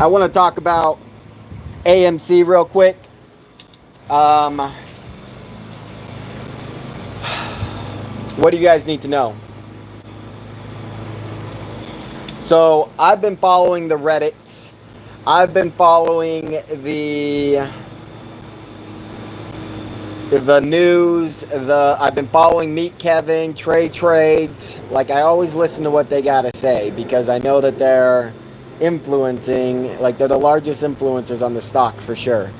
I want to talk about AMC real quick. What do you guys need to know? So I've been following the Reddits. I've been following the news. I've been following Meet Kevin, Trade Trades. Like, I always listen to what they gotta say because I know that they're influencing. Like, they're the largest influencers on the stock for sure.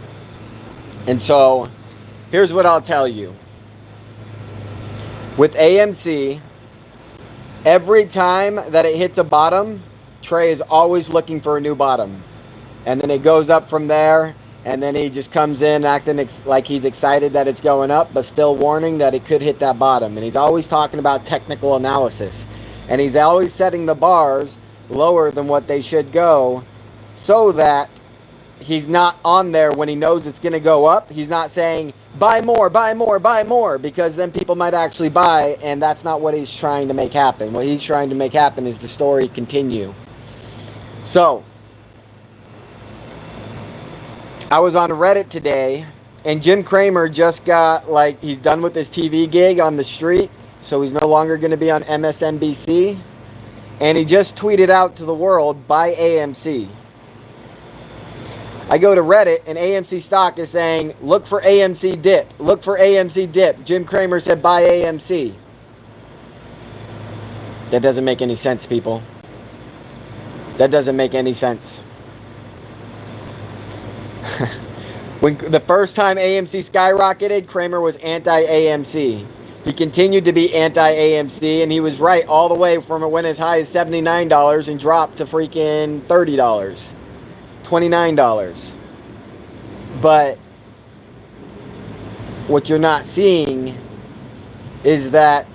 And so, here's what I'll tell you. With AMC, every time that it hits a bottom, Trey is always looking for a new bottom. And then it goes up from there, and then he just comes in acting like he's excited that it's going up, but still warning that it could hit that bottom. And he's always talking about technical analysis. And he's always setting the bars lower than what they should go so that he's not on there when he knows it's going to go up. He's not saying, buy more, buy more, buy more, because then people might actually buy, and that's not what he's trying to make happen. What he's trying to make happen is the story continue. So, I was on Reddit today, and Jim Cramer just got, like, he's done with his TV gig on the street, so he's no longer going to be on MSNBC, and he just tweeted out to the world, buy AMC. I go to Reddit, and AMC stock is saying, look for AMC dip. Look for AMC dip. Jim Cramer said, buy AMC. That doesn't make any sense, people. That doesn't make any sense. When the first time AMC skyrocketed, Cramer was anti-AMC. He continued to be anti-AMC, and he was right all the way from it went as high as $79 and dropped to freaking $30. $29. But what you're not seeing is that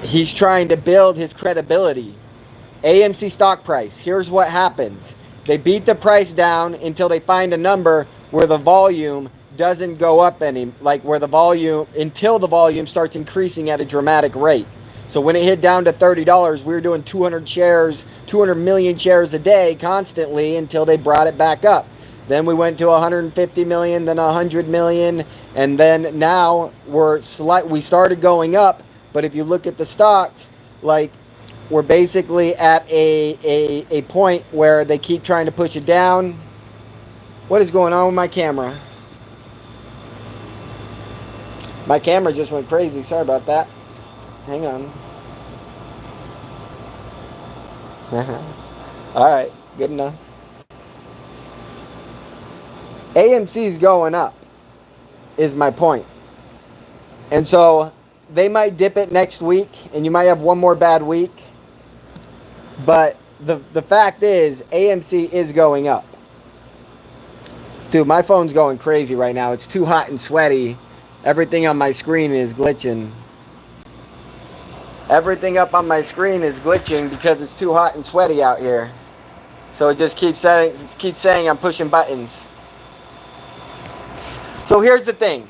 he's trying to build his credibility. AMC stock price, here's what happens. They beat the price down until they find a number where the volume doesn't go up until the volume starts increasing at a dramatic rate. So when it hit down to $30, we were doing 200 million shares a day constantly until they brought it back up. Then we went to 150 million, then 100 million, and then now we started going up. But if you look at the stocks, like, we're basically at a point where they keep trying to push it down. What is going on with my camera? My camera just went crazy. Sorry about that. Hang on. Alright, good enough. AMC's going up, is my point. And so, they might dip it next week, and you might have one more bad week. But the fact is, AMC is going up. Dude, my phone's going crazy right now. It's too hot and sweaty. Everything on my screen is glitching. Everything up on my screen is glitching because it's too hot and sweaty out here. So it just keeps saying I'm pushing buttons. So here's the thing.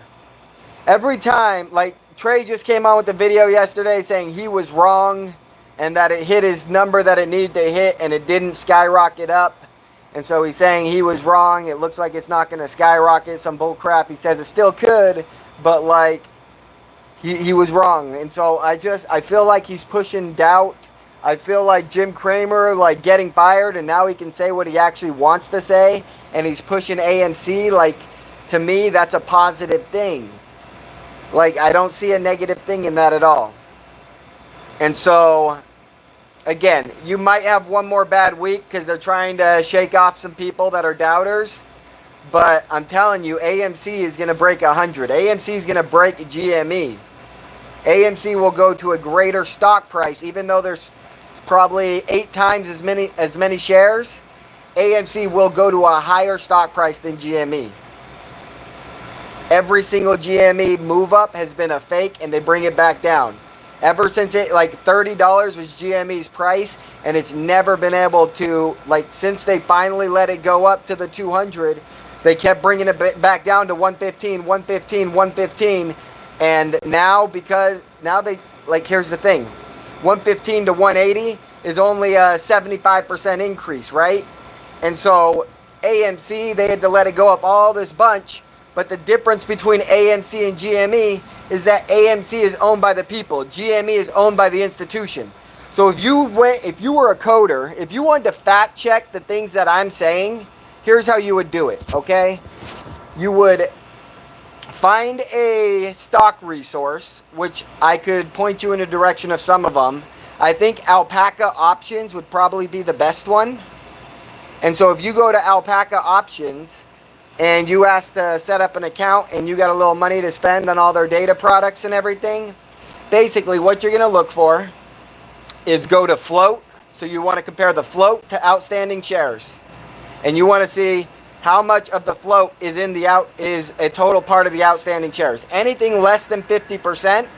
Every time, like, Trey just came on with the video yesterday saying he was wrong and that it hit his number that it needed to hit and it didn't skyrocket up. And so he's saying he was wrong. It looks like it's not going to skyrocket. Some bull crap. He says it still could, but, like, he was wrong. And so I feel like he's pushing doubt. I feel like Jim Cramer, like, getting fired, and now he can say what he actually wants to say, and he's pushing AMC. Like, to me, that's a positive thing. Like, I don't see a negative thing in that at all. And so, again, you might have one more bad week because they're trying to shake off some people that are doubters. But I'm telling you, AMC is going to break 100. AMC is going to break GME. AMC will go to a greater stock price, even though there's probably 8 times as many shares. AMC will go to a higher stock price than GME. Every single GME move up has been a fake, and they bring it back down. Ever since it, like, $30 was GME's price, and it's never been able to, like, since they finally let it go up to the 200, they kept bringing it back down to 115, 115, 115, and now, because now they, like, here's the thing, 115 to 180, is only a 75% increase, right? And so AMC, they had to let it go up all this bunch. But the difference between AMC and GME is that AMC is owned by the people. GME is owned by the institution. So if you were a coder, if you wanted to fact check the things that I'm saying, here's how you would do it, okay? You would find a stock resource, which I could point you in a direction of some of them. I think Alpaca Options would probably be the best one. And so if you go to Alpaca Options and you ask to set up an account and you got a little money to spend on all their data products and everything, basically what you're going to look for is go to float. So you want to compare the float to outstanding shares. And you want to see how much of the float is is a total part of the outstanding shares. Anything less than 50%,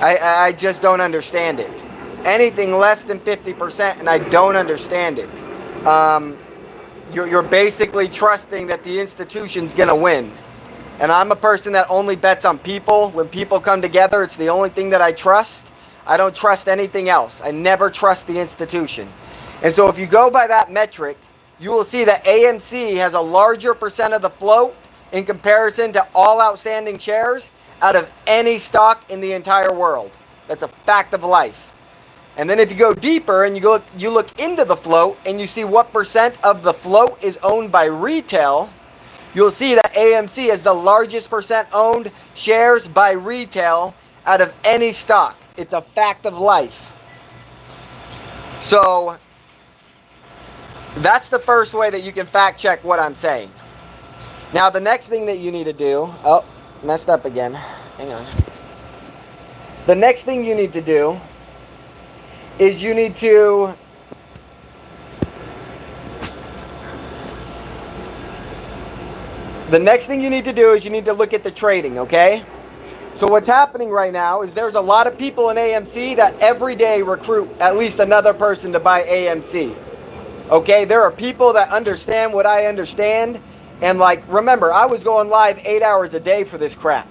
I just don't understand it. Anything less than 50%, and I don't understand it. You're basically trusting that the institution's going to win. And I'm a person that only bets on people. When people come together, it's the only thing that I trust. I don't trust anything else. I never trust the institution. And so if you go by that metric, you will see that AMC has a larger percent of the float in comparison to all outstanding shares out of any stock in the entire world. That's a fact of life. And then if you go deeper and you look into the float and you see what percent of the float is owned by retail, you'll see that AMC is the largest percent owned shares by retail out of any stock. It's a fact of life. So that's the first way that you can fact check what I'm saying. Now the next thing that you need to do, oh, messed up again. Hang on. The next thing you need to do is you need to look at the trading, okay? So what's happening right now is there's a lot of people in AMC that every day recruit at least another person to buy AMC. Okay, there are people that understand what I understand. And like, remember, I was going live 8 hours a day for this crap.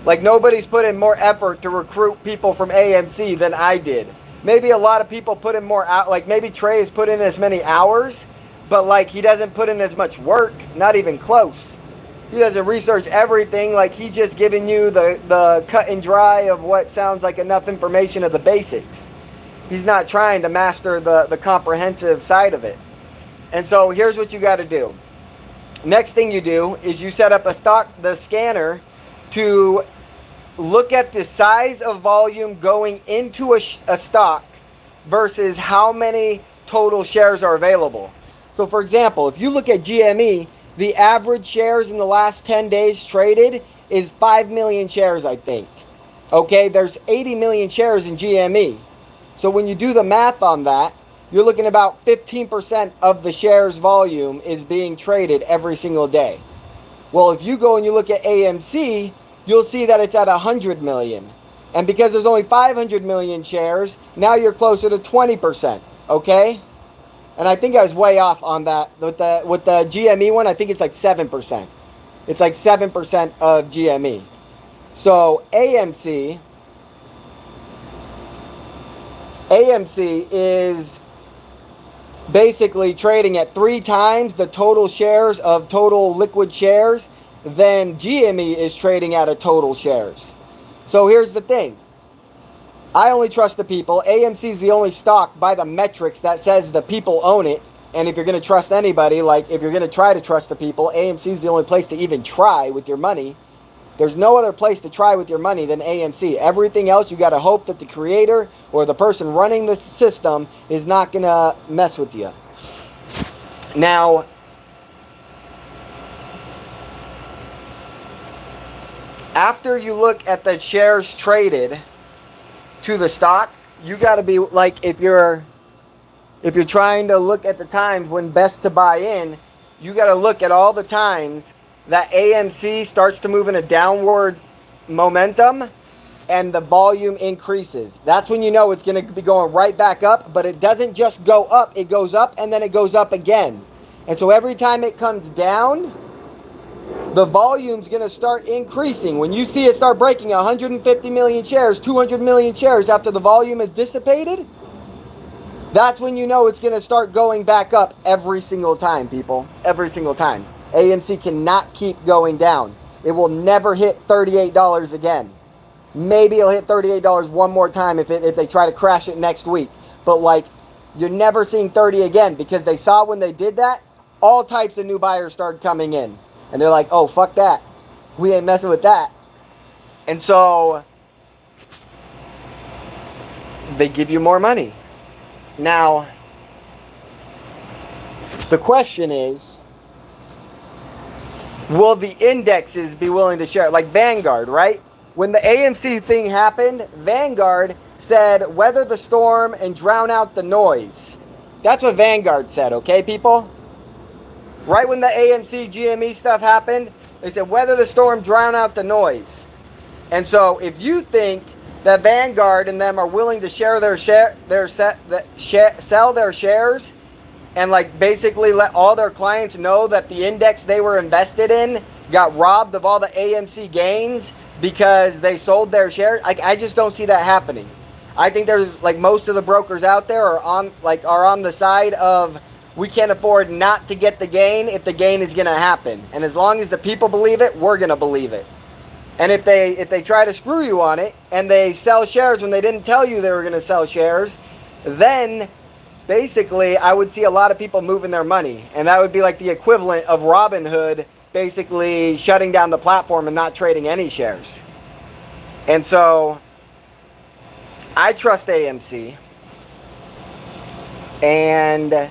Like, nobody's put in more effort to recruit people from AMC than I did. Maybe a lot of people put in more out, like maybe Trey has put in as many hours, but like he doesn't put in as much work, not even close. He doesn't research everything, like he's just giving you the cut and dry of what sounds like enough information of the basics. He's not trying to master the comprehensive side of it. And so here's what you got to do. Next thing you do is you set up the scanner to look at the size of volume going into a stock versus how many total shares are available. So for example, if you look at GME, the average shares in the last 10 days traded is 5 million shares, I think. Okay, there's 80 million shares in GME. So when you do the math on that, you're looking about 15% of the shares volume is being traded every single day. Well, if you go and you look at AMC, you'll see that it's at 100 million. And because there's only 500 million shares, now you're closer to 20%, okay? And I think I was way off on that. With the GME one, I think it's like 7%. It's like 7% of GME. So AMC is basically trading at 3 times the total shares of total liquid shares than GME is trading at a total shares. So here's the thing. I only trust the people. AMC is the only stock by the metrics that says the people own it. And if you're going to trust anybody, like if you're going to try to trust the people, AMC is the only place to even try with your money. There's no other place to try with your money than AMC. Everything else, you got to hope that the creator or the person running the system is not going to mess with you. Now, after you look at the shares traded to the stock, you got to be like, if you're trying to look at the times when best to buy in, you got to look at all the times that AMC starts to move in a downward momentum and the volume increases. That's when you know it's going to be going right back up, but it doesn't just go up, it goes up and then it goes up again. And so every time it comes down, the volume's going to start increasing. When you see it start breaking 150 million shares, 200 million shares after the volume is dissipated, that's when you know it's going to start going back up every single time, people. Every single time. AMC cannot keep going down. It will never hit $38 again. Maybe it'll hit $38 one more time if they try to crash it next week. But like, you're never seeing 30 again, because they saw when they did that, all types of new buyers started coming in. And they're like, oh, fuck that. We ain't messing with that. And so they give you more money. Now, the question is, will the indexes be willing to share? Like Vanguard, right? When the AMC thing happened, Vanguard said, weather the storm and drown out the noise. That's what Vanguard said, okay, people? Right when the AMC GME stuff happened, they said, weather the storm, drown out the noise. And so if you think that Vanguard and them are willing to share sell their shares and like basically let all their clients know that the index they were invested in got robbed of all the AMC gains because they sold their shares, I just don't see that happening. I think there's like most of the brokers out there are on the side of, we can't afford not to get the gain if the gain is going to happen. And as long as the people believe it, we're going to believe it. And if they try to screw you on it and they sell shares when they didn't tell you they were going to sell shares, then basically I would see a lot of people moving their money. And that would be like the equivalent of Robinhood basically shutting down the platform and not trading any shares. And so I trust AMC. And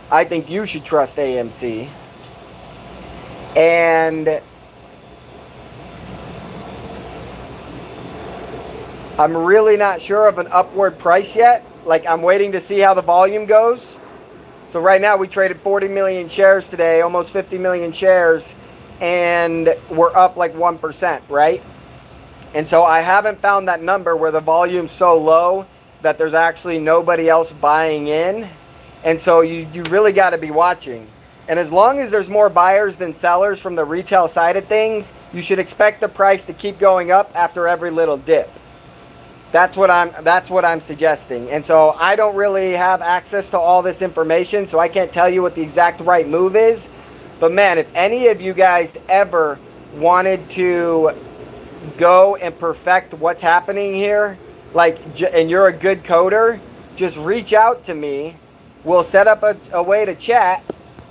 I think you should trust AMC. And I'm really not sure of an upward price yet. Like, I'm waiting to see how the volume goes. So right now we traded 40 million shares today, almost 50 million shares, and we're up like 1%, right? And so I haven't found that number where the volume's so low that there's actually nobody else buying in. And so you really got to be watching. And as long as there's more buyers than sellers from the retail side of things, you should expect the price to keep going up after every little dip. That's what I'm suggesting. And so I don't really have access to all this information, so I can't tell you what the exact right move is. But man, if any of you guys ever wanted to go and perfect what's happening here, like, and you're a good coder, just reach out to me. We'll set up a way to chat,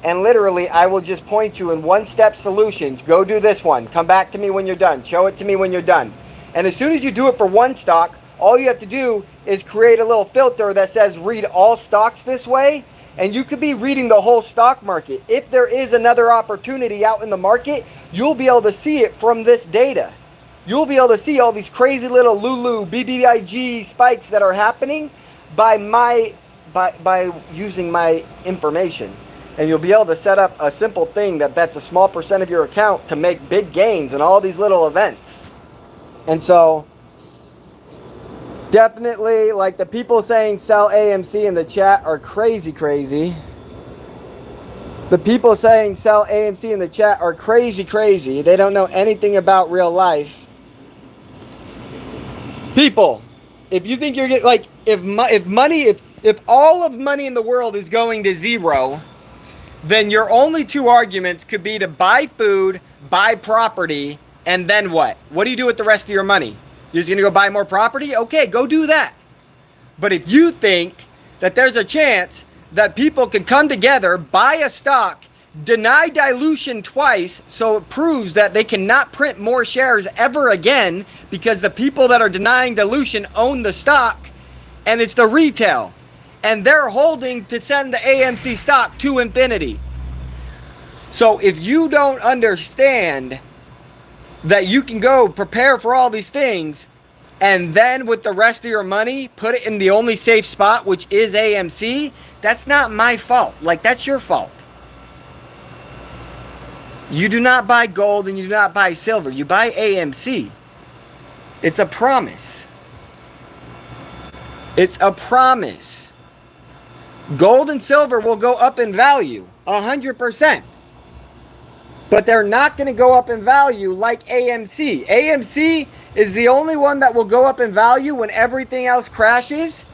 and literally I will just point you in one-step solutions. Go do this one. Come back to me when you're done. Show it to me when you're done. And as soon as you do it for one stock, all you have to do is create a little filter that says read all stocks this way, and you could be reading the whole stock market. If there is another opportunity out in the market, you'll be able to see it from this data. You'll be able to see all these crazy little Lulu, BBIG spikes that are happening by using my information. And you'll be able to set up a simple thing that bets a small percent of your account to make big gains in all these little events. And so definitely, like, the people saying sell AMC in the chat are crazy. The people saying sell AMC in the chat are crazy. They don't know anything about real life. People, if you think you're getting, like, if all of money in the world is going to zero, then your only two arguments could be to buy food, buy property, and then what? What do you do with the rest of your money? You're just going to go buy more property? Okay, go do that. But if you think that there's a chance that people could come together, buy a stock, deny dilution twice, so it proves that they cannot print more shares ever again because the people that are denying dilution own the stock, and it's the retail. And they're holding to send the AMC stock to infinity. So if you don't understand that you can go prepare for all these things, and then with the rest of your money, put it in the only safe spot, which is AMC, that's not my fault. Like, that's your fault. You do not buy gold and you do not buy silver. You buy AMC. It's a promise. It's a promise. Gold and silver will go up in value, 100%. But they're not going to go up in value like AMC. AMC is the only one that will go up in value when everything else crashes.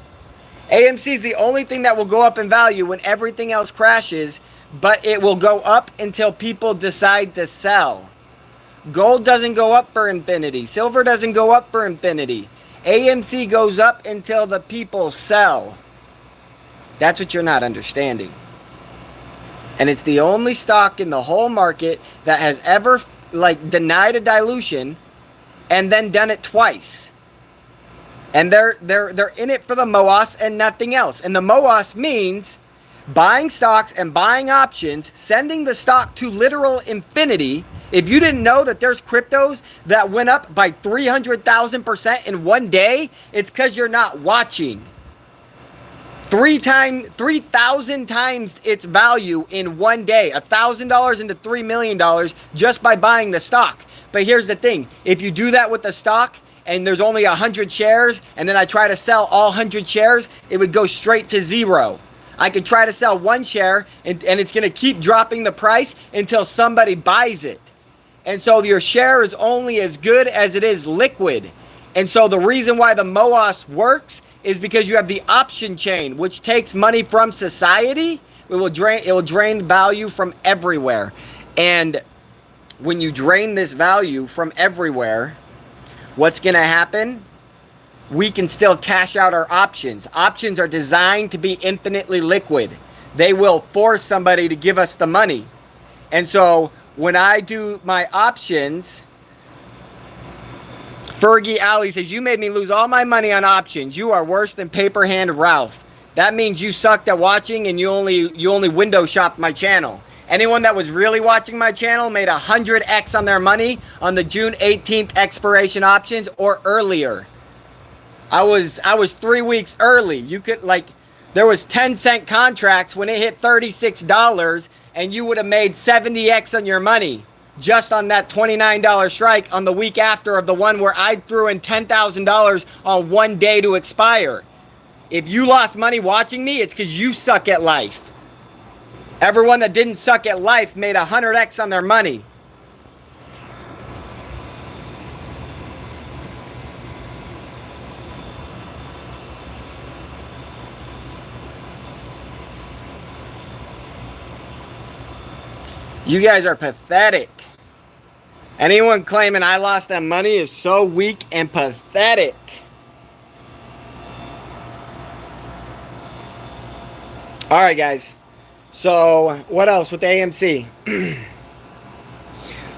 AMC is the only thing that will go up in value when everything else crashes, but it will go up until people decide to sell. Gold doesn't go up for infinity. Silver doesn't go up for infinity. AMC goes up until the people sell. That's what you're not understanding. And it's the only stock in the whole market that has ever denied a dilution and then done it twice. And they're in it for the MOAS and nothing else. And the MOAS means buying stocks and buying options, sending the stock to literal infinity. If you didn't know that there's cryptos that went up by 300,000% in one day, it's because you're not watching. 3,000 times its value in one day. $1,000 into $3 million just by buying the stock. But here's the thing. If you do that with the stock and there's only 100 shares and then I try to sell all 100 shares, it would go straight to zero. I could try to sell one share and it's going to keep dropping the price until somebody buys it. And so your share is only as good as it is liquid. And so the reason why the MOAS works is because you have the option chain, which takes money from society. It will drain value from everywhere. And when you drain this value from everywhere, what's going to happen? We can still cash out our options. Options are designed to be infinitely liquid. They will force somebody to give us the money. And so when I do my options, Fergie Alley says, you made me lose all my money on options. You are worse than Paper Hand Ralph. That means you sucked at watching and you only window shopped my channel. Anyone that was really watching my channel made 100x on their money on the June 18th expiration options or earlier. I was 3 weeks early. You could there was 10-cent contracts when it hit $36 and you would have made 70x on your money. Just on that $29 strike on the week after of the one where I threw in $10,000 on one day to expire. If you lost money watching me, it's because you suck at life. Everyone that didn't suck at life made 100x on their money. You guys are pathetic. Anyone claiming I lost that money is so weak and pathetic. All right, guys. So what else with AMC?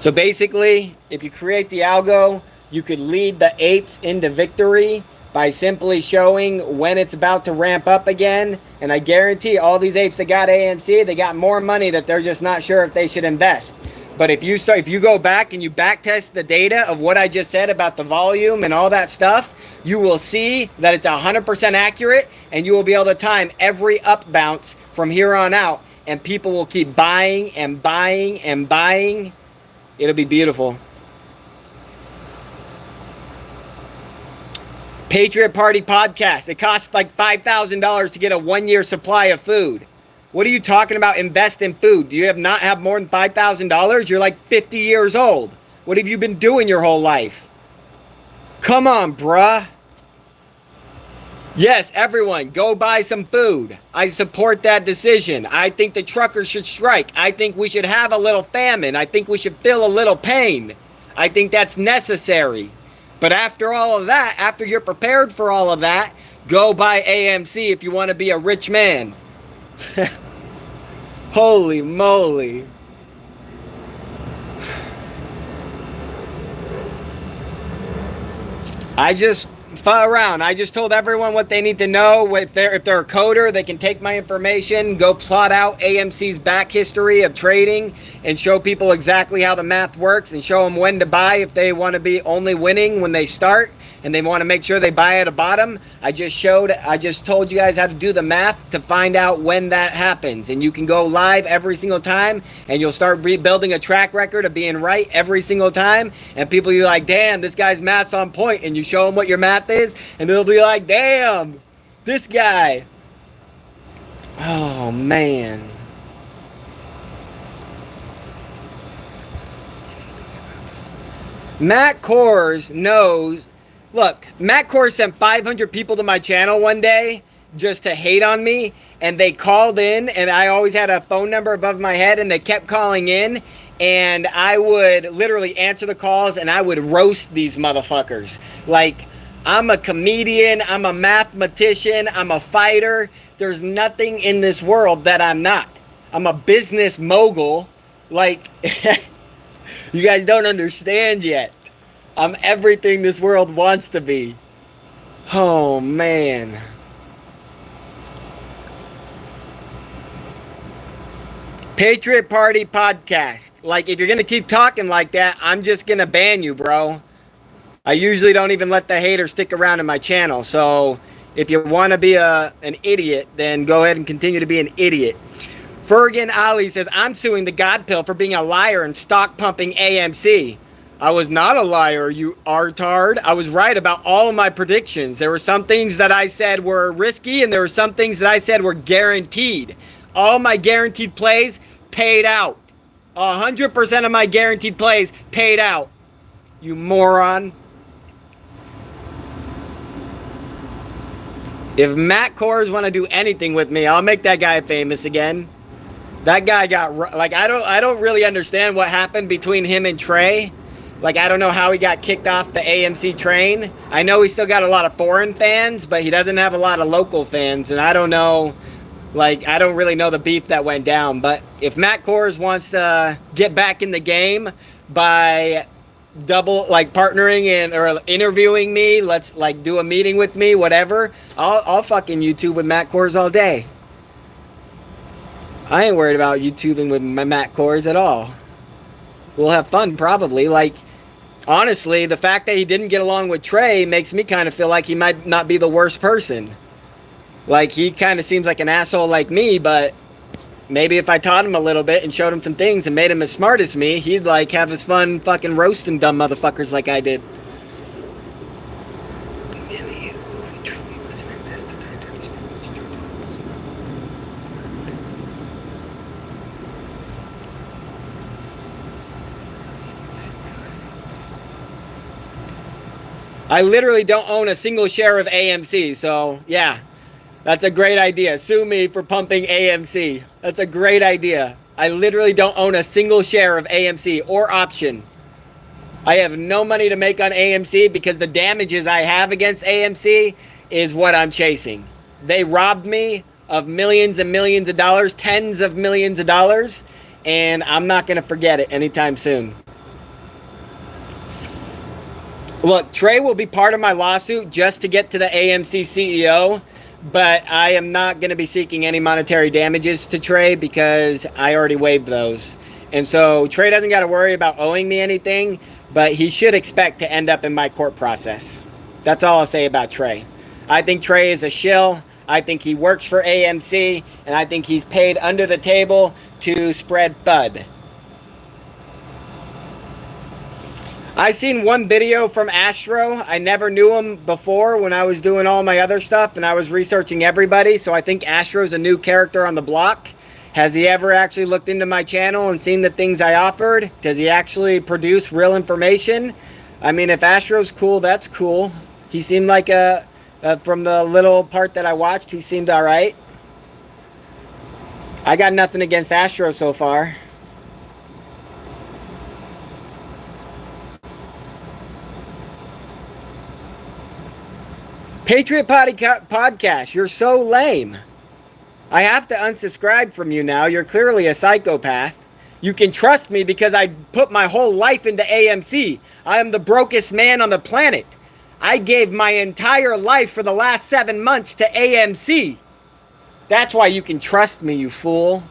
So basically, if you create the algo, you could lead the apes into victory by simply showing when it's about to ramp up again. And I guarantee all these apes that got AMC, they got more money that they're just not sure if they should invest. But if you go back and you back test the data of what I just said about the volume and all that stuff, you will see that it's 100% accurate, and you will be able to time every up bounce from here on out, and people will keep buying and buying and buying. It'll be beautiful. Patriot Party podcast. It costs like $5,000 to get a 1-year supply of food. What are you talking about? Invest in food. Do you not have more than $5,000? You're like 50 years old. What have you been doing your whole life? Come on, bruh. Yes, everyone, go buy some food. I support that decision. I think the truckers should strike. I think we should have a little famine. I think we should feel a little pain. I think that's necessary. But after all of that, after you're prepared for all of that, go buy AMC if you want to be a rich man. Holy moly. I just fought around. I just told everyone what they need to know. If they're a coder, they can take my information, go plot out AMC's back history of trading and show people exactly how the math works and show them when to buy if they want to be only winning when they start and they want to make sure they buy at a bottom. I just told you guys how to do the math to find out when that happens, and you can go live every single time and you'll start building a track record of being right every single time, and people will be like, damn, this guy's math's on point, and you show them what your math is and they'll be like, damn, this guy. Oh man. Matt Kors knows. Look, Matt Kors sent 500 people to my channel one day just to hate on me, and they called in, and I always had a phone number above my head, and they kept calling in, and I would literally answer the calls, and I would roast these motherfuckers. Like, I'm a comedian, I'm a mathematician, I'm a fighter. There's nothing in this world that I'm not. I'm a business mogul. Like, you guys don't understand yet. I'm everything this world wants to be. Oh, man. Patriot Party podcast. Like, if you're going to keep talking like that, I'm just going to ban you, bro. I usually don't even let the haters stick around in my channel. So if you want to be an idiot, then go ahead and continue to be an idiot. Fergan Ali says, I'm suing the God Pill for being a liar and stock pumping AMC. I was not a liar, you artard. I was right about all of my predictions. There were some things that I said were risky, and there were some things that I said were guaranteed. All my guaranteed plays paid out. 100% of my guaranteed plays paid out. You moron. If Matt Kors want to do anything with me, I'll make that guy famous again. That guy got, like, I don't really understand what happened between him and Trey. Like, I don't know how he got kicked off the AMC train. I know he still got a lot of foreign fans, but he doesn't have a lot of local fans. And I don't know, like, I don't really know the beef that went down. But if Matt Kors wants to get back in the game by partnering in or interviewing me, let's, like, do a meeting with me, whatever. I'll fucking YouTube with Matt Kors all day. I ain't worried about YouTubing with my Matt Kors at all. We'll have fun, probably. Like, honestly, the fact that he didn't get along with Trey makes me kind of feel like he might not be the worst person. Like, he kind of seems like an asshole like me, but maybe if I taught him a little bit and showed him some things and made him as smart as me, he'd, like, have his fun fucking roasting dumb motherfuckers like I did. I literally don't own a single share of AMC, so yeah, that's a great idea. Sue me for pumping AMC. That's a great idea. I literally don't own a single share of AMC or option. I have no money to make on AMC because the damages I have against AMC is what I'm chasing. They robbed me of millions and millions of dollars, tens of millions of dollars, and I'm not going to forget it anytime soon. Look, Trey will be part of my lawsuit just to get to the AMC CEO, but I am not going to be seeking any monetary damages to Trey because I already waived those. And so Trey doesn't got to worry about owing me anything, but he should expect to end up in my court process. That's all I'll say about Trey. I think Trey is a shill. I think he works for AMC, and I think he's paid under the table to spread FUD. I seen one video from Astro. I never knew him before when I was doing all my other stuff and I was researching everybody. So I think Astro's a new character on the block. Has he ever actually looked into my channel and seen the things I offered? Does he actually produce real information? I mean, if Astro's cool, that's cool. He seemed like from the little part that I watched, he seemed all right. I got nothing against Astro so far. Patriot Podcast, you're so lame. I have to unsubscribe from you now. You're clearly a psychopath. You can trust me because I put my whole life into AMC. I am the brokest man on the planet. I gave my entire life for the last 7 months to AMC. That's why you can trust me, you fool.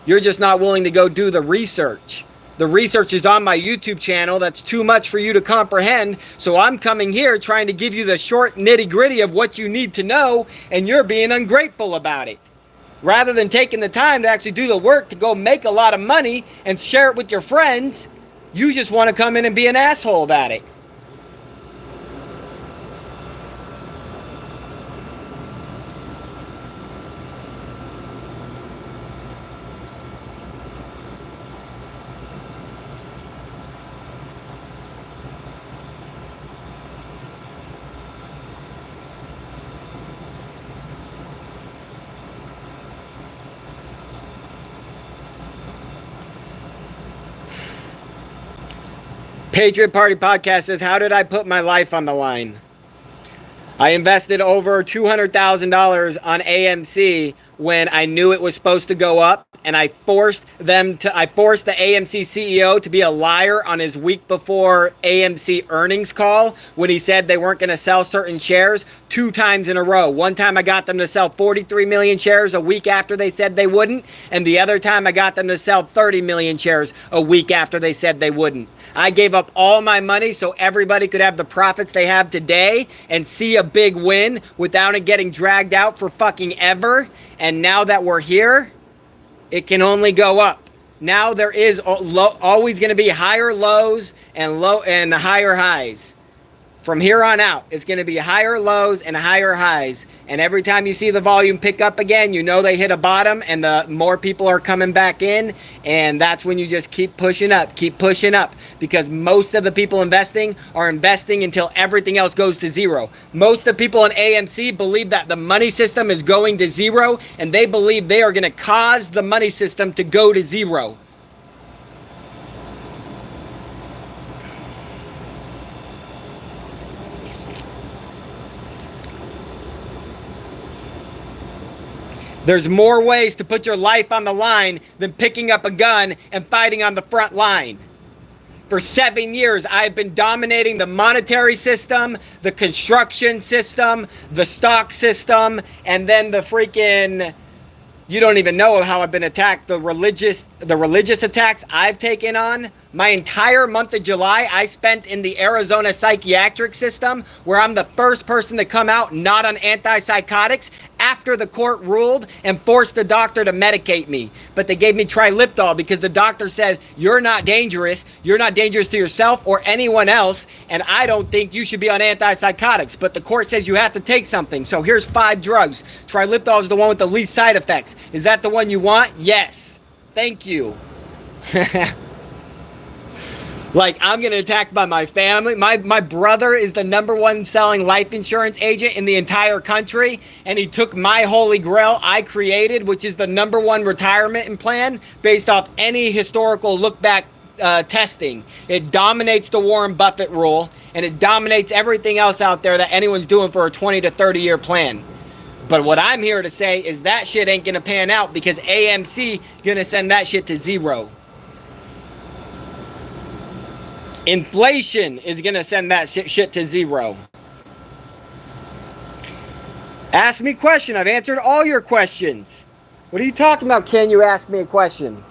You're just not willing to go do the research. The research is on my YouTube channel. That's too much for you to comprehend. So I'm coming here trying to give you the short nitty-gritty of what you need to know, and you're being ungrateful about it. Rather than taking the time to actually do the work to go make a lot of money and share it with your friends, you just want to come in and be an asshole about it. Patriot Party Podcast says, how did I put my life on the line? I invested over $200,000 on AMC when I knew it was supposed to go up, and I forced the AMC CEO to be a liar on his week before AMC earnings call when he said they weren't going to sell certain shares 2 times in a row. One time I got them to sell 43 million shares a week after they said they wouldn't, and the other time I got them to sell 30 million shares a week after they said they wouldn't. I gave up all my money so everybody could have the profits they have today and see a big win without it getting dragged out for fucking ever. And now that we're here, it can only go up. Now there is always going to be higher lows and higher highs. From here on out, it's going to be higher lows and higher highs. And every time you see the volume pick up again, you know they hit a bottom and the more people are coming back in. And that's when you just keep pushing up. Because most of the people investing are investing until everything else goes to zero. Most of the people in AMC believe that the money system is going to zero. And they believe they are going to cause the money system to go to zero. There's more ways to put your life on the line than picking up a gun and fighting on the front line. For 7 years, I've been dominating the monetary system, the construction system, the stock system, and then the freaking, you don't even know how I've been attacked, the religious attacks I've taken on. My entire month of July, I spent in the Arizona psychiatric system, where I'm the first person to come out not on antipsychotics after the court ruled and forced the doctor to medicate me. But they gave me triliptol because the doctor said, you're not dangerous. You're not dangerous to yourself or anyone else, and I don't think you should be on antipsychotics. But the court says you have to take something. So here's 5 drugs. Triliptol is the one with the least side effects. Is that the one you want? Yes. Thank you. Like, I'm getting attacked by my family. My brother is the #1 selling life insurance agent in the entire country, and he took my holy grail I created, which is the #1 retirement plan based off any historical look-back testing. It dominates the Warren Buffett rule, and it dominates everything else out there that anyone's doing for a 20 to 30-year plan. But what I'm here to say is that shit ain't going to pan out because AMC going to send that shit to zero. Inflation is going to send that shit to zero. Ask me a question. I've answered all your questions. What are you talking about? Can you ask me a question?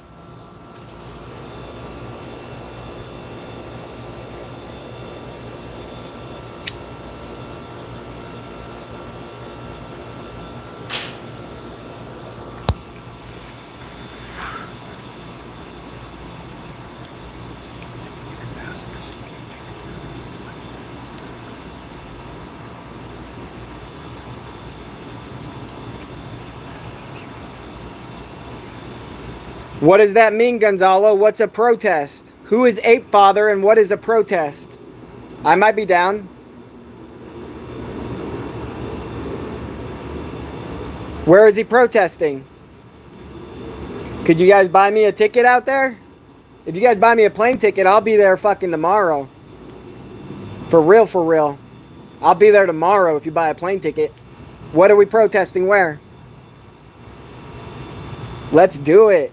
What does that mean, Gonzalo? What's a protest? Who is Ape Father and what is a protest? I might be down. Where is he protesting? Could you guys buy me a ticket out there? If you guys buy me a plane ticket, I'll be there fucking tomorrow. For real, for real. I'll be there tomorrow if you buy a plane ticket. What are we protesting where? Let's do it.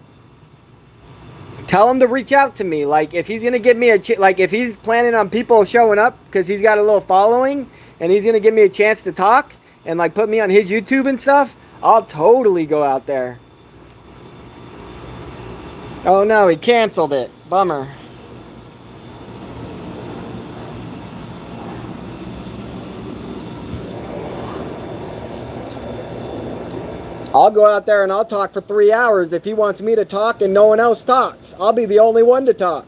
Tell him to reach out to me. Like, if he's going to give me like, if he's planning on people showing up because he's got a little following and he's going to give me a chance to talk and, like, put me on his YouTube and stuff, I'll totally go out there. Oh, no, he canceled it. Bummer. I'll go out there and I'll talk for 3 hours if he wants me to talk and no one else talks. I'll be the only one to talk.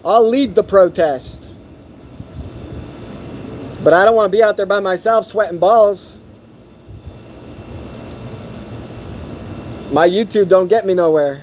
I'll lead the protest. But I don't want to be out there by myself sweating balls. My YouTube don't get me nowhere.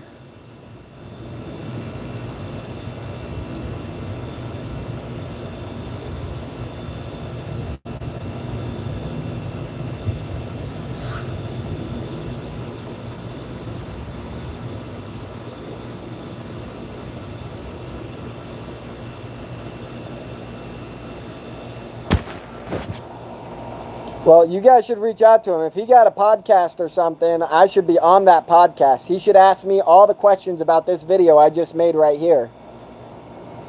Well, you guys should reach out to him. If he got a podcast or something, I should be on that podcast. He should ask me all the questions about this video I just made right here.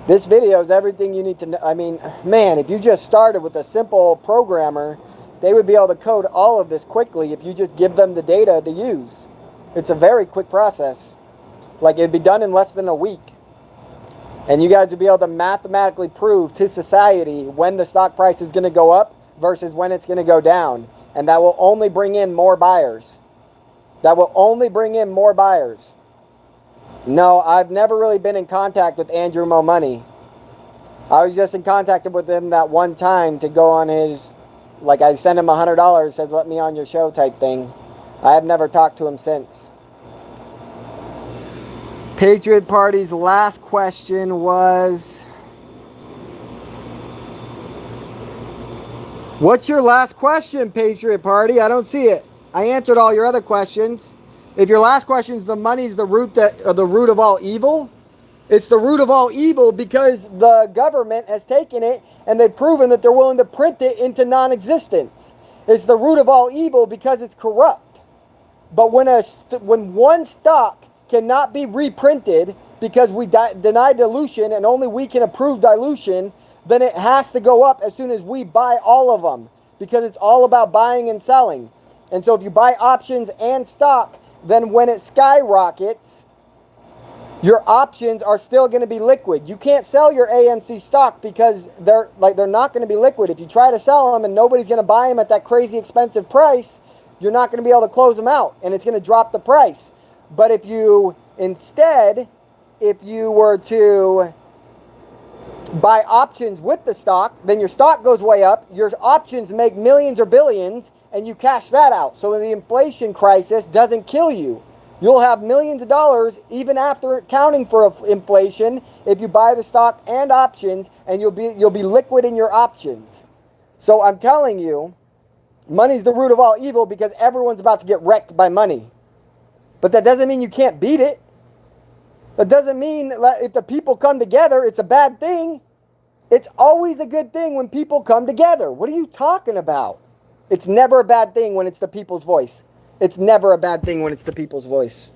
This video is everything you need to know. I mean, man, if you just started with a simple programmer, they would be able to code all of this quickly if you just give them the data to use. It's a very quick process. Like, it'd be done in less than a week. And you guys would be able to mathematically prove to society when the stock price is going to go up versus when it's going to go down. And that will only bring in more buyers. That will only bring in more buyers. No, I've never really been in contact with Andrew Mo Money. I was just in contact with him that one time to go on his, like, I sent him $100, said let me on your show type thing. I have never talked to him since. Patriot Party's last question was, what's your last question, Patriot Party? I don't see it. I answered all your other questions. If your last question is the money's the root of all evil, it's the root of all evil because the government has taken it and they've proven that they're willing to print it into non-existence. It's the root of all evil because it's corrupt. But when one stock cannot be reprinted because we deny dilution and only we can approve dilution, then it has to go up as soon as we buy all of them because it's all about buying and selling. And so if you buy options and stock, then when it skyrockets, your options are still going to be liquid. You can't sell your AMC stock because they're not going to be liquid. If you try to sell them and nobody's going to buy them at that crazy expensive price, you're not going to be able to close them out and it's going to drop the price. But if you were to buy options with the stock, then your stock goes way up, your options make millions or billions, and you cash that out. So the inflation crisis doesn't kill you. You'll have millions of dollars even after accounting for inflation if you buy the stock and options, and you'll be liquid in your options. So I'm telling you, money's the root of all evil because everyone's about to get wrecked by money. But that doesn't mean you can't beat it. That doesn't mean if the people come together, it's a bad thing. It's always a good thing when people come together. What are you talking about? It's never a bad thing when it's the people's voice. It's never a bad thing when it's the people's voice.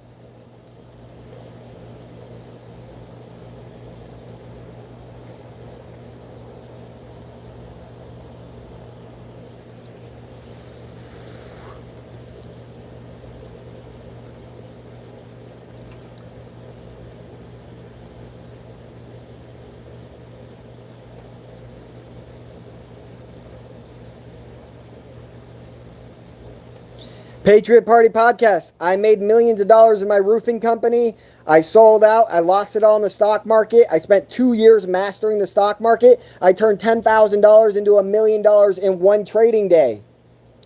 Patriot Party Podcast. I made millions of dollars in my roofing company. I sold out. I lost it all in the stock market. I spent 2 years mastering the stock market. I turned $10,000 into $1 million in one trading day.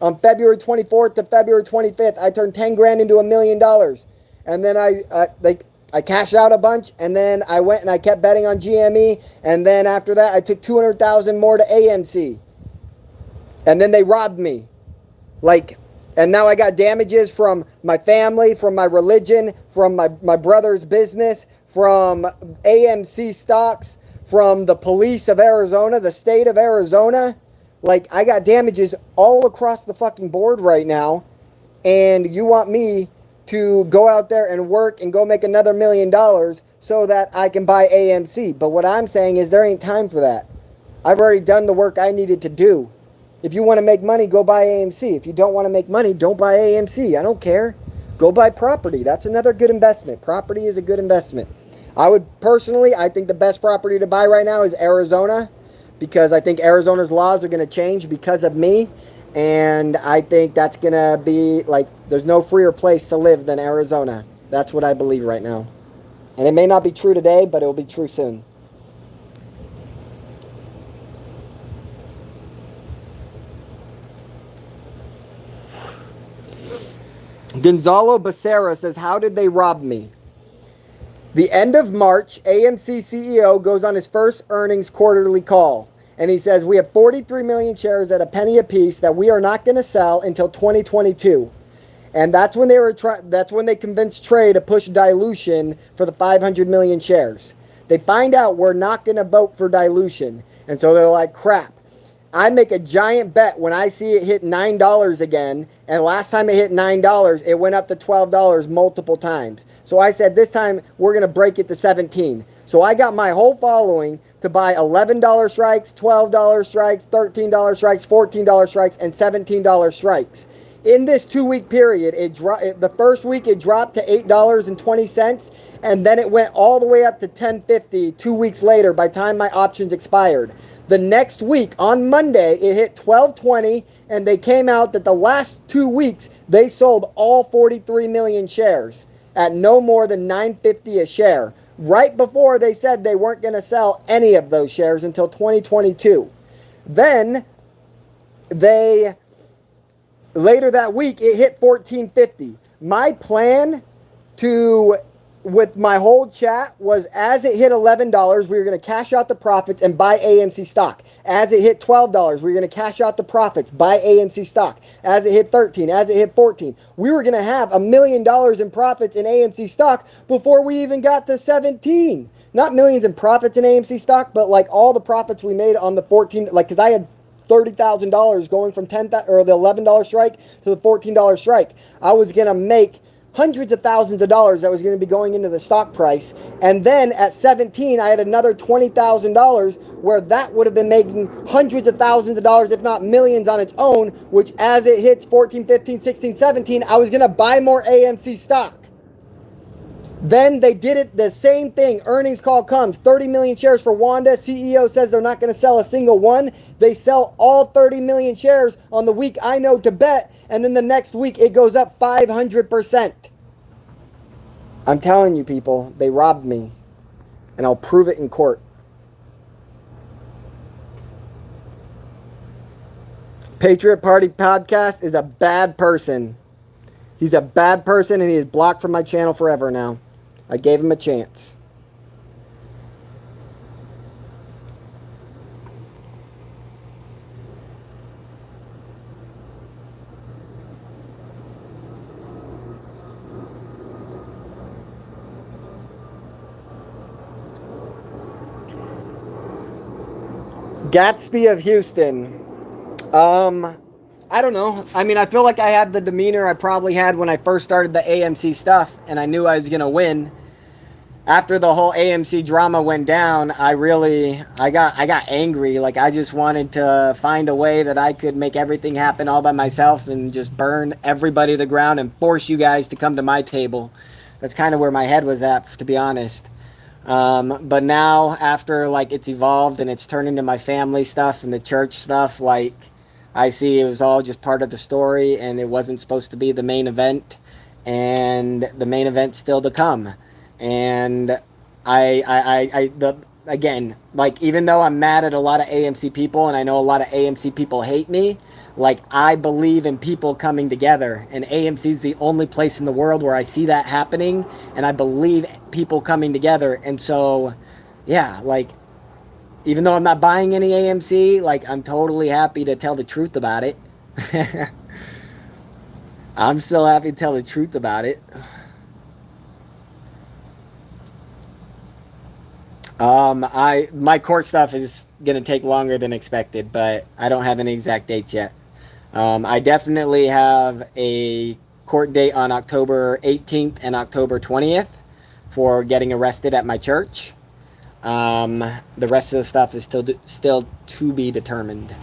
On February 24th to February 25th, I turned 10 grand into $1 million. And then I cashed out a bunch, and then I went and I kept betting on GME. And then after that, I took 200,000 more to AMC. And then they robbed me. And now I got damages from my family, from my religion, from my brother's business, from AMC stocks, from the police of Arizona, the state of Arizona. I got damages all across the fucking board right now. And you want me to go out there and work and go make another $1 million so that I can buy AMC. But what I'm saying is there ain't time for that. I've already done the work I needed to do. If you want to make money, go buy AMC. If you don't want to make money, don't buy AMC. I don't care. Go buy property. That's another good investment. Property is a good investment. I think the best property to buy right now is Arizona because I think Arizona's laws are going to change because of me. And I think that's going to be there's no freer place to live than Arizona. That's what I believe right now. And it may not be true today, but it will be true soon. Gonzalo Becerra says, how did they rob me? The end of March, AMC CEO goes on his first earnings quarterly call. And he says, we have 43 million shares at a penny apiece that we are not going to sell until 2022. And that's when they convinced Trey to push dilution for the 500 million shares. They find out we're not going to vote for dilution. And so they're like, crap. I make a giant bet when I see it hit $9 again. And last time it hit $9, it went up to $12 multiple times. So I said this time we're going to break it to 17. So I got my whole following to buy $11 strikes, $12 strikes, $13 strikes, $14 strikes, and $17 strikes. In this 2-week period, the first week it dropped to $8.20, and then it went all the way up to $10.50 2 weeks later by the time my options expired. The next week, on Monday, it hit $12.20, and they came out that the last 2 weeks, they sold all 43 million shares at no more than $9.50 a share. Right before they said they weren't going to sell any of those shares until 2022. Then, later that week, it hit $14.50. My plan with my whole chat was as it hit $11, we were going to cash out the profits and buy AMC stock. As it hit $12, we were going to cash out the profits, buy AMC stock. As it hit $13, as it hit $14, we were going to have $1 million in profits in AMC stock before we even got to 17. Not millions in profits in AMC stock, but like all the profits we made on the 14, like, because I had $30,000 going from the $11 strike to the $14 strike. I was going to make hundreds of thousands of dollars that was going to be going into the stock price. And then at 17, I had another $20,000 where that would have been making hundreds of thousands of dollars, if not millions on its own, which as it hits 14, 15, 16, 17, I was going to buy more AMC stock. Then they did it, the same thing. Earnings call comes, 30 million shares for Wanda. CEO says they're not going to sell a single one. They sell all 30 million shares on the week I know to bet, and then the next week it goes up 500%. I'm telling you people, they robbed me, and I'll prove it in court. Patriot Party Podcast is a bad person. He's a bad person, and he is blocked from my channel forever now. I gave him a chance. Gatsby of Houston. I don't know. I mean, I feel like I had the demeanor I probably had when I first started the AMC stuff, and I knew I was going to win. After the whole AMC drama went down, I got angry. Like, I just wanted to find a way that I could make everything happen all by myself and just burn everybody to the ground and force you guys to come to my table. That's kind of where my head was at, to be honest. But now, after, like, it's evolved and it's turned into my family stuff and the church stuff, like, I see it was all just part of the story, and it wasn't supposed to be the main event, and the main event's still to come. And again, like, even though I'm mad at a lot of AMC people, and I know a lot of AMC people hate me, like, I believe in people coming together, and AMC is the only place in the world where I see that happening, and I believe people coming together. And so, yeah, like, even though I'm not buying any AMC, like, I'm totally happy to tell the truth about it. I'm still happy to tell the truth about it. My court stuff is going to take longer than expected, but I don't have any exact dates yet. I definitely have a court date on October 18th and October 20th for getting arrested at my church. The rest of the stuff is still to be determined.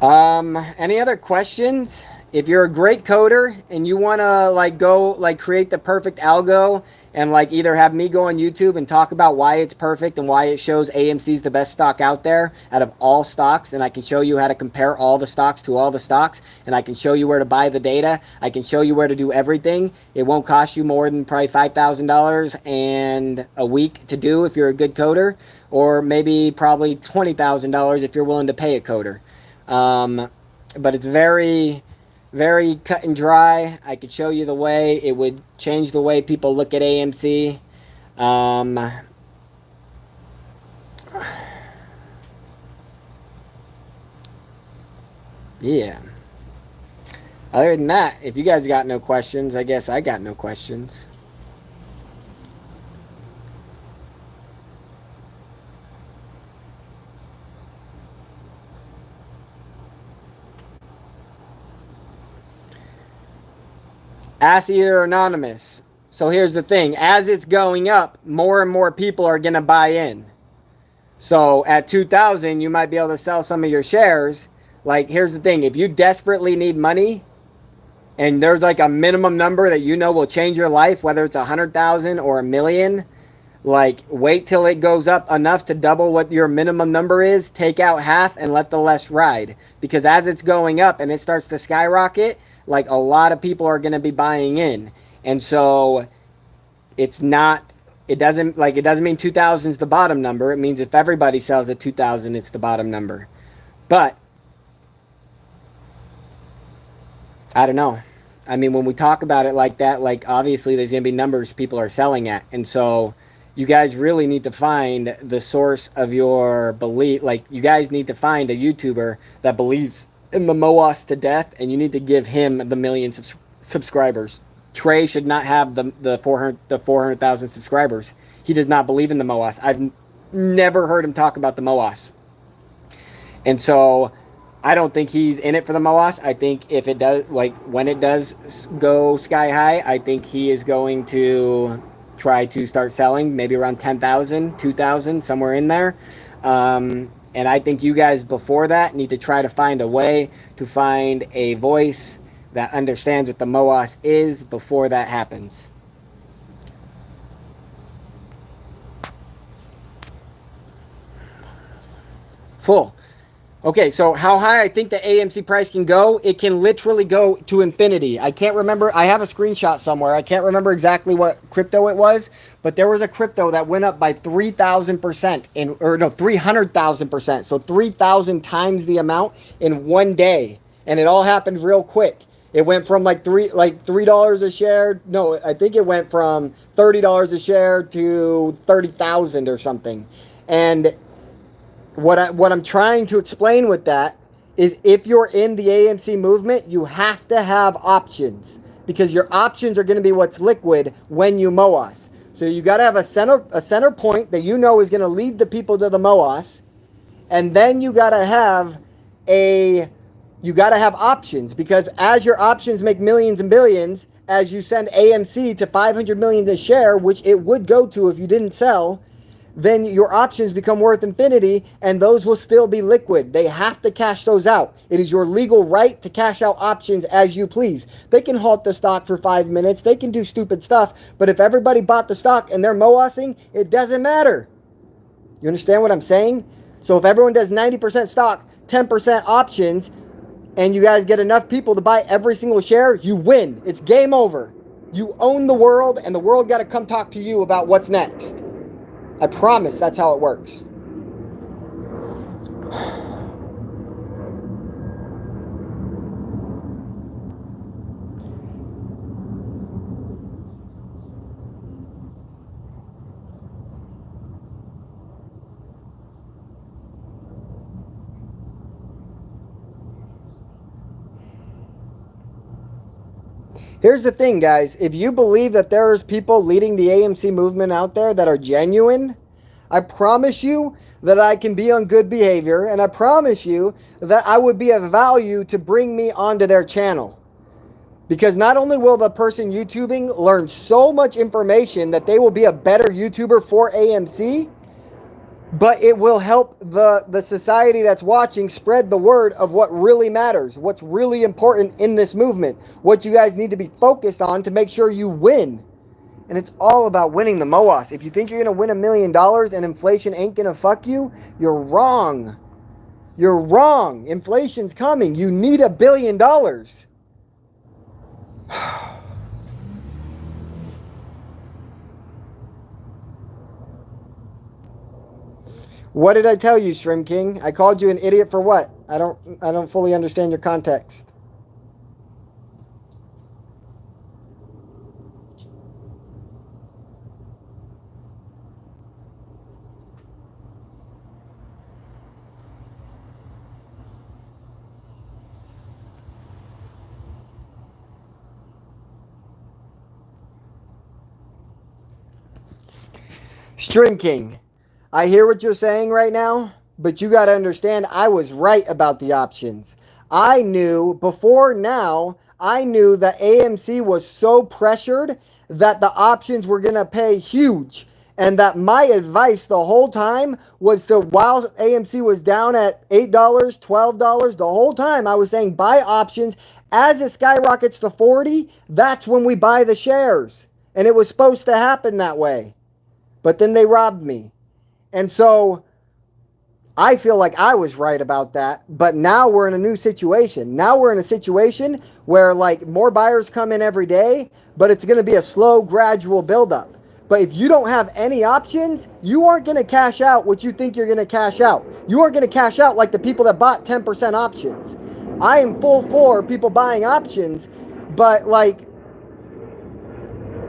Any other questions? If you're a great coder and you want to, like, go, like, create the perfect algo and, like, either have me go on YouTube and talk about why it's perfect and why it shows AMC's the best stock out there out of all stocks, and I can show you how to compare all the stocks to all the stocks, and I can show you where to buy the data, I can show you where to do everything. It won't cost you more than probably $5,000 and a week to do if you're a good coder, or maybe probably $20,000 if you're willing to pay a coder. But it's very, very cut and dry. I could show you the way. It would change the way people look at AMC. Yeah. Other than that, if you guys got no questions, I guess I got no questions. Ask Eater Anonymous. So here's the thing. As it's going up, more and more people are going to buy in. So at 2,000, you might be able to sell some of your shares. Like, here's the thing. If you desperately need money and there's like a minimum number that you know will change your life, whether it's 100,000 or a million, like, wait till it goes up enough to double what your minimum number is, take out half and let the rest ride. Because as it's going up and it starts to skyrocket, like, a lot of people are going to be buying in. And so it doesn't mean 2,000 is the bottom number. It means if everybody sells at 2,000, it's the bottom number. But I don't know. I mean, when we talk about it like that, like, obviously there's going to be numbers people are selling at. And so you guys really need to find the source of your belief. Like, you guys need to find a YouTuber that believes in the MOAS to death, and you need to give him the million subscribers. Trey should not have the 400,000 subscribers. He does not believe in the MOAS. I've never heard him talk about the MOAS. And so I don't think he's in it for the MOAS. I think if it does, like, when it does go sky high, I think he is going to try to start selling maybe around 10,000, 2,000, somewhere in there. And I think you guys before that need to try to find a way to find a voice that understands what the MOAS is before that happens. Full. Okay, so how high I think the AMC price can go? It can literally go to infinity. I can't remember. I have a screenshot somewhere. I can't remember exactly what crypto it was, but there was a crypto that went up by 3,000% or no, 300,000%. So 3,000 times the amount in one day, and it all happened real quick. It went from like $3 a share. No, I think it went from $30 a share to 30,000 or something, and what I'm trying to explain with that is if you're in the AMC movement, you have to have options because your options are going to be what's liquid when you MOAS. So you got to have a center point that you know is going to lead the people to the MOAS, and then you got to have options because as your options make millions and billions, as you send AMC to 500 million a share, which it would go to if you didn't sell, then your options become worth infinity, and those will still be liquid. They have to cash those out. It is your legal right to cash out options as you please. They can halt the stock for 5 minutes. They can do stupid stuff, but if everybody bought the stock and they're MOASing, it doesn't matter. You understand what I'm saying? So if everyone does 90% stock, 10% options, and you guys get enough people to buy every single share, you win. It's game over. You own the world, and the world got to come talk to you about what's next. I promise that's how it works. Here's the thing, guys. If you believe that there's people leading the AMC movement out there that are genuine, I promise you that I can be on good behavior, and I promise you that I would be of value to bring me onto their channel. Because not only will the person YouTubing learn so much information that they will be a better YouTuber for AMC, but it will help the society that's watching spread the word of what really matters, what's really important in this movement, what you guys need to be focused on to make sure you win. And it's all about winning the MOAS. If you think you're going to win $1 million and inflation ain't going to fuck you, you're wrong. You're wrong. Inflation's coming. You need $1 billion. What did I tell you, Shrimp King? I called you an idiot for what? I don't fully understand your context. String King, I hear what you're saying right now, but you got to understand I was right about the options. I knew before now, I knew that AMC was so pressured that the options were going to pay huge. And that my advice the whole time was to, while AMC was down at $8, $12, the whole time I was saying buy options. As it skyrockets to 40, that's when we buy the shares. And it was supposed to happen that way. But then they robbed me. And so I feel like I was right about that, but now we're in a new situation. Now we're in a situation where like more buyers come in every day, but it's going to be a slow, gradual buildup. But if you don't have any options, you aren't going to cash out what you think you're going to cash out. You aren't going to cash out like the people that bought 10% options. I am full for people buying options, but like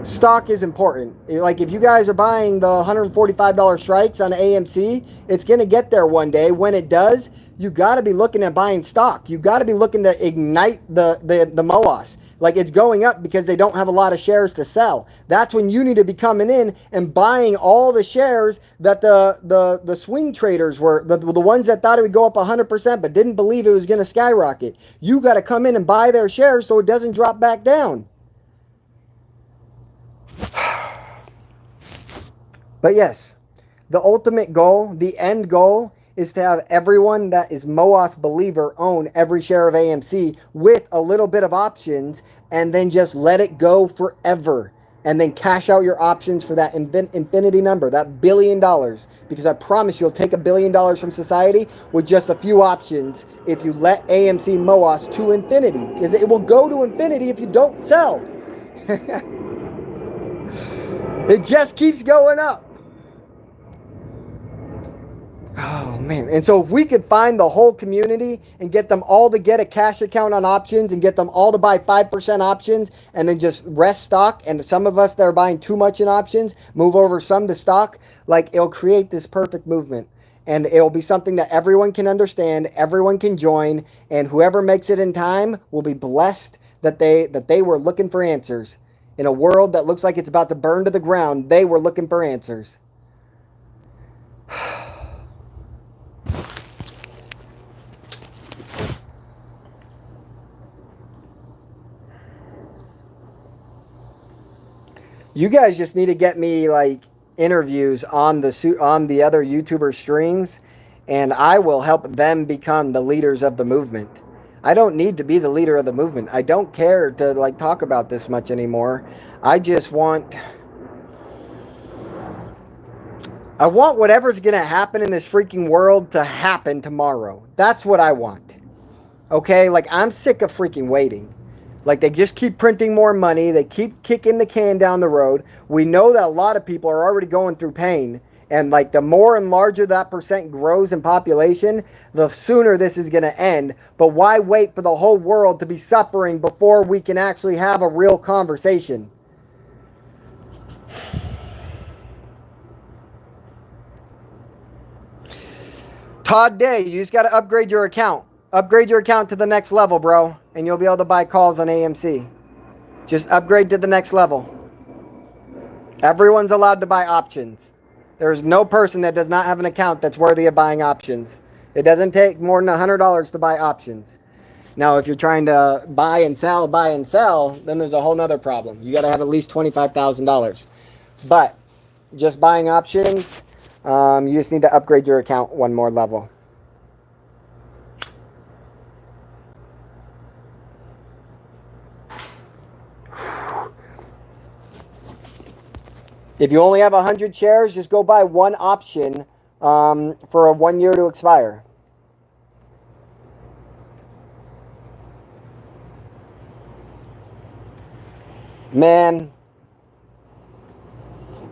stock is important. Like if you guys are buying the $145 strikes on AMC, it's going to get there one day. When it does, you got to be looking at buying stock. You got to be looking to ignite the MOAS. Like it's going up because they don't have a lot of shares to sell. That's when you need to be coming in and buying all the shares that the swing traders were, the ones that thought it would go up 100% but didn't believe it was going to skyrocket. You got to come in and buy their shares so it doesn't drop back down. But yes, the ultimate goal, the end goal, is to have everyone that is MOAS believer own every share of AMC with a little bit of options and then just let it go forever. And then cash out your options for that infinity number, that $1 billion. Because I promise you'll take $1 billion from society with just a few options if you let AMC MOAS to infinity. Because it will go to infinity if you don't sell. It just keeps going up. Oh, man. And so if we could find the whole community and get them all to get a cash account on options and get them all to buy 5% options and then just rest stock, and some of us that are buying too much in options, move over some to stock, like it'll create this perfect movement. And it'll be something that everyone can understand, everyone can join, and whoever makes it in time will be blessed that they were looking for answers. In a world that looks like it's about to burn to the ground, they were looking for answers. You guys just need to get me like interviews on the other YouTuber streams, and I will help them become the leaders of the movement. I don't need to be the leader of the movement. I don't care to like talk about this much anymore. I just want whatever's going to happen in this freaking world to happen tomorrow. That's what I want. Okay? Like I'm sick of freaking waiting. Like they just keep printing more money. They keep kicking the can down the road. We know that a lot of people are already going through pain. And like the more and larger that percent grows in population, the sooner this is going to end. But why wait for the whole world to be suffering before we can actually have a real conversation? Todd Day, you just got to upgrade your account. Upgrade your account to the next level, bro. And you'll be able to buy calls on AMC. Just upgrade to the next level. Everyone's allowed to buy options. There's no person that does not have an account that's worthy of buying options. It doesn't take more than $100 to buy options. Now, if you're trying to buy and sell, then there's a whole nother problem. You got to have at least $25,000. But just buying options, you just need to upgrade your account one more level. If you only have 100 shares, just go buy one option for a 1 year to expire. Man,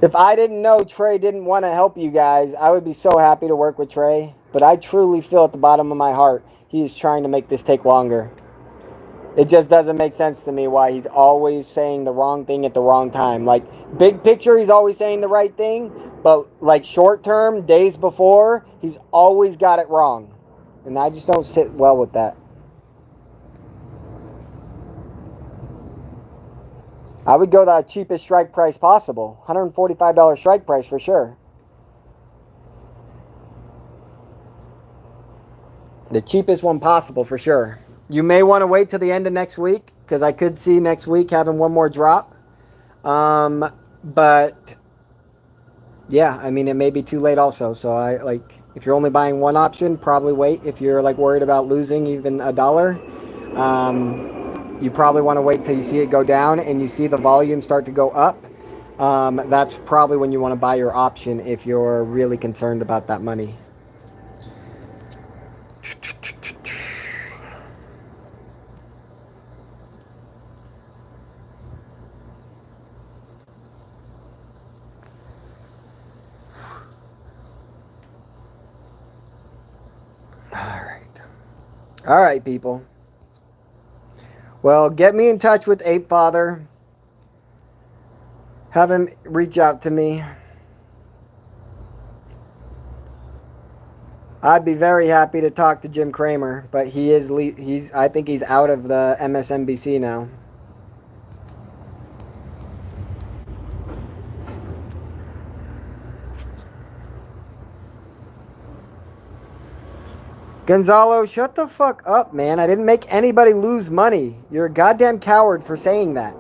if I didn't know Trey didn't want to help you guys, I would be so happy to work with Trey. But I truly feel at the bottom of my heart he is trying to make this take longer. It just doesn't make sense to me why he's always saying the wrong thing at the wrong time. Like, big picture, he's always saying the right thing. But, like, short term, days before, he's always got it wrong. And I just don't sit well with that. I would go the cheapest strike price possible. $145 strike price for sure. The cheapest one possible for sure. You may want to wait till the end of next week because I could see next week having one more drop. But yeah, I mean, it may be too late also. So I like, if you're only buying one option, probably wait. If you're like worried about losing even $1, you probably want to wait till you see it go down and you see the volume start to go up. That's probably when you want to buy your option if you're really concerned about that money. All right, people. Well, get me in touch with Ape Father. Have him reach out to me. I'd be very happy to talk to Jim Cramer, but I think he's out of the MSNBC now. Gonzalo, shut the fuck up, man. I didn't make anybody lose money. You're a goddamn coward for saying that.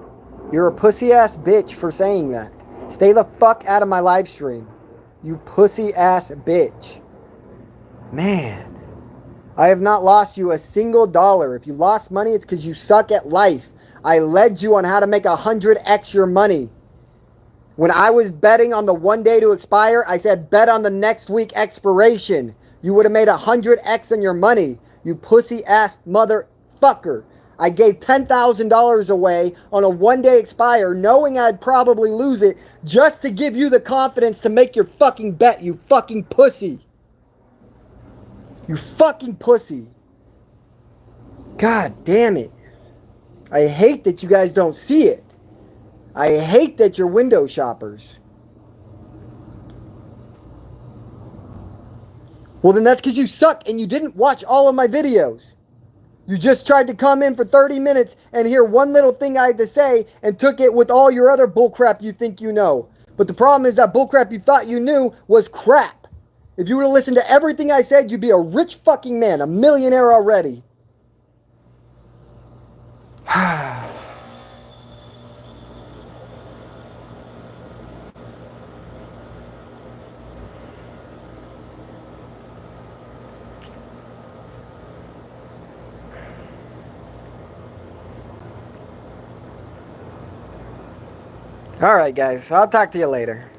You're a pussy-ass bitch for saying that. Stay the fuck out of my live stream. You pussy-ass bitch. Man. I have not lost you a single dollar. If you lost money, it's because you suck at life. I led you on how to make 100x your money. When I was betting on the 1 day to expire, I said bet on the next week expiration. You would have made 100x on your money, you pussy-ass motherfucker. I gave $10,000 away on a 1 day expire, knowing I'd probably lose it, just to give you the confidence to make your fucking bet, you fucking pussy. You fucking pussy. God damn it. I hate that you guys don't see it. I hate that you're window shoppers. Well, then that's because you suck and you didn't watch all of my videos. You just tried to come in for 30 minutes and hear one little thing I had to say and took it with all your other bullcrap you think you know. But the problem is that bullcrap you thought you knew was crap. If you would have listened to everything I said, you'd be a rich fucking man, a millionaire already. All right, guys. I'll talk to you later.